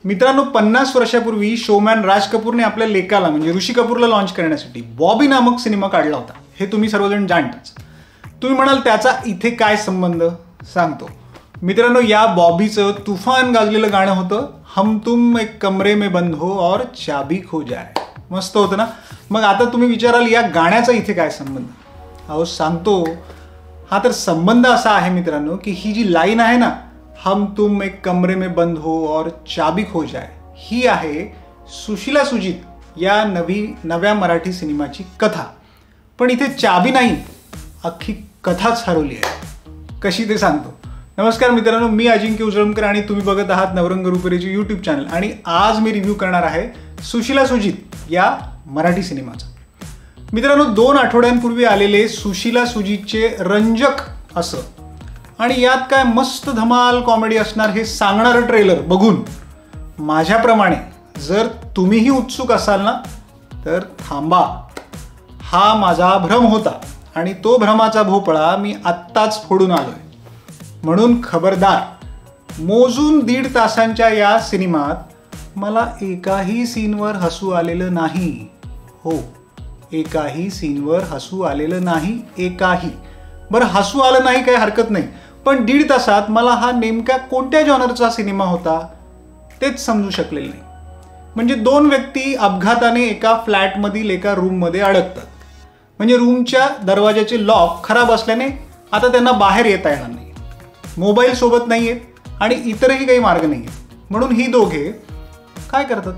मित्रांनो, 50 वर्षापूर्वी शोमॅन राज कपूरने आपल्या लेकाला म्हणजे ऋषी कपूरला लॉन्च करण्यासाठी बॉबी नामक सिनेमा काढला होता. हे तुम्ही सर्वजण जाणताच. तुम्ही म्हणाल त्याचा इथे काय संबंध? सांगतो. मित्रांनो, या बॉबीचं तुफान गाजलेलं गाणं होतं हम तुम एक कमरे में बंद हो और चाबी खो जाए. मस्त होतं ना. मग आता तुम्ही विचाराल या गाण्याचा इथे काय संबंध? अहो सांगतो. हा तर संबंध असा आहे मित्रांनो की ही जी लाईन आहे ना, हम तुम एक कमरे में बंद हो और चाबी खो जाए, ही आहे सुशीला सुजित या नव्या मराठी सिनेमाची कथा. पण इथे चाबी नाही, अख्खी कथाच हरवली आहे. कशी ते सांगतो. नमस्कार मित्रांनो, मी अजिंक्य उजळमकर आणि तुम्ही बघत आहात नवरंग रुपेरीचे यूट्यूब चॅनल. आणि आज मी रिव्ह्यू करणार आहे सुशीला सुजित या मराठी सिनेमाचा. मित्रांनो, 2 आठवड्यांपूर्वी आलेले सुशीला सुजितचे रंजक असं आणि यात काय मस्त धमाल कॉमेडी असणार हे सांगणारं ट्रेलर बघून माझ्याप्रमाणे जर तुम्हीही उत्सुक असाल ना, तर थांबा. हा माझा भ्रम होता आणि तो भ्रमाचा भोपळा मी आत्ताच फोडून आलोय. म्हणून खबरदार, मोजून 1.5 तासांच्या या सिनेमात मला एकाही सीनवर हसू आलेलं नाही. हो, एकाही सीनवर हसू आलेलं नाही. एकाही. बरं, हसू आलं नाही काही हरकत नाही, पण 1.5 तासात मला हा नेमक्या कोणत्या जॉनरचा सिनेमा होता तेच समजू शकलेलं नाही. म्हणजे 2 व्यक्ती अपघाताने एका फ्लॅटमधील एका रूममध्ये अडकतात. म्हणजे रूमच्या दरवाजाचे लॉक खराब असल्याने आता त्यांना बाहेर येता येणार नाही. मोबाईल सोबत नाही आहेत आणि इतरही काही मार्ग नाही आहेत. म्हणून ही दोघे काय करतात?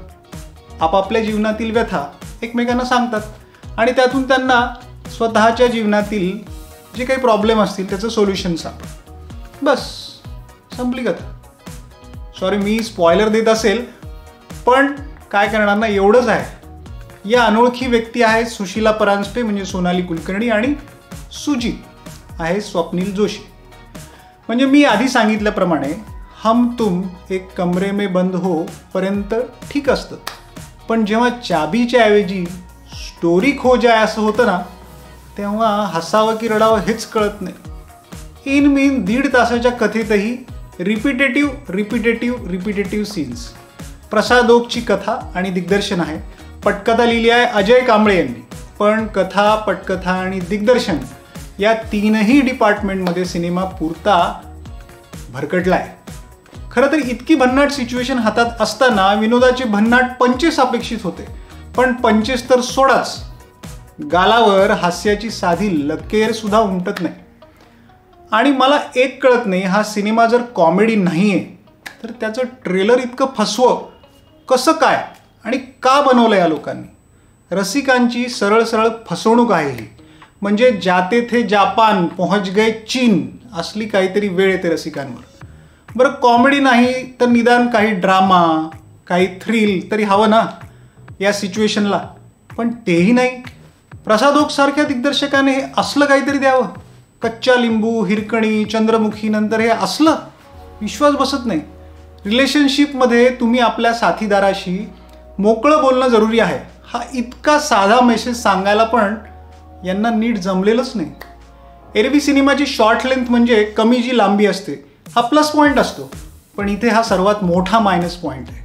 आपापल्या जीवनातील व्यथा एकमेकांना सांगतात आणि त्यातून त्यांना स्वतःच्या जीवनातील जे काही प्रॉब्लेम असतील त्याचं सोल्युशन सापडतं. बस, संपली कथा. सॉरी, मी स्पॉइलर देत असेल, पण काय करणार ना, एवढंच आहे. या अनोळखी व्यक्ती आहेत सुशीला परांजपे म्हणजे सोनाली कुलकर्णी आणि सुजित आहे स्वप्नील जोशी. म्हणजे मी आधी सांगितल्याप्रमाणे हम तुम एक कमरे में बंद हो पर्यंत ठीक असतं, पण जेव्हा चाबीच्या ऐवजी स्टोरी खो जाय असं होतं ना, तेव्हा हसावं की रडावं हेच कळत नाही. इन मीन 1.5 तासाच्या कथेतही रिपिटेटिव्ह सीन्स. प्रसाद ओकची कथा आणि दिग्दर्शन आहे. पटकथा लिहिली आहे अजय कांबळे यांनी. पण कथा, पटकथा आणि दिग्दर्शन या 3ही डिपार्टमेंटमध्ये सिनेमा पुरता भरकटलाय. खरं तर इतकी भन्नाट सिच्युएशन हातात असताना विनोदाचे भन्नाट पंचेस अपेक्षित होते. पण पंचेस तर सोडाच, गालावर हास्याची साधी लकेर सुद्धा उमटत नाही. आणि मला एक कळत नाही, हा सिनेमा जर कॉमेडी नाही आहे तर त्याचं ट्रेलर इतकं फसवं कसं काय आणि का बनवलं या लोकांनी? रसिकांची सरळ सरळ फसवणूक आहे ही. म्हणजे जाते थे जापान पहुंच गए चीन असली काहीतरी वेळ येते रसिकांवर. बरं, कॉमेडी नाही तर निदान काही ड्रामा, काही थ्रिल तरी हवं ना या सिच्युएशनला. पण तेही नाही. प्रसाद ओक सारख्या दिग्दर्शकाने हे असलं काहीतरी द्यावं. कच्चा लिंबू, हिरकणी, चंद्रमुखी, नंतर हे असलं. विश्वास बसत नाही. रिलेशनशिपमध्ये तुम्ही आपल्या साथीदाराशी मोकळं बोलणं जरुरी आहे, हा इतका साधा मेसेज सांगायला पण यांना नीट जमलेलंच नाही. एरवी सिनेमाची शॉर्ट लेंथ म्हणजे कमी जी लांबी असते हा प्लस पॉईंट असतो, पण इथे हा सर्वात मोठा मायनस पॉईंट आहे.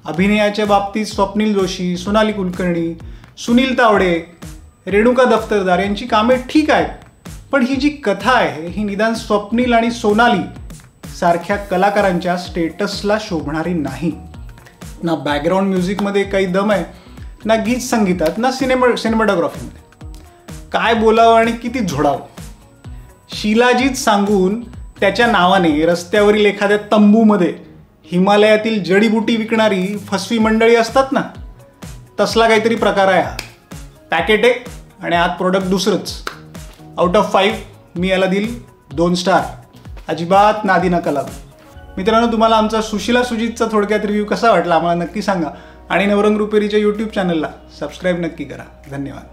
अभिनयाच्या बाबतीत स्वप्नील जोशी, सोनाली कुलकर्णी, सुनील तावडे, रेणुका दफ्तरदार यांची कामे ठीक आहेत, पण ही जी कथा आहे ही निदान स्वप्नील आणि सोनाली सारख्या कलाकारांच्या स्टेटसला शोभणारी नाही. ना बॅकग्राऊंड म्युझिकमध्ये काही दम आहे, ना गीत संगीतात, ना सिनेमॅटोग्राफीमध्ये. काय बोलावं आणि किती झोडावं? शिलाजीत सांगून त्याच्या नावाने रस्त्यावरील एखाद्या तंबूमध्ये हिमालयातील जडीबुटी विकणारी फसवी मंडळी असतात ना, तसला काहीतरी प्रकार आहे हा. पॅकेट एक आणि आत प्रोडक्ट दुसरंच. आउट ऑफ 5 मी याला देईल 2 स्टार. अजिबात नादी नका लागू. मित्रांनो, तुम्हाला आमचा सुशीला सुजितचा थोडक्यात रिव्ह्यू कसा वाटला आम्हाला नक्की सांगा आणि नवरंग रुपेरीच्या यूट्यूब चॅनलला सबस्क्राईब नक्की करा. धन्यवाद.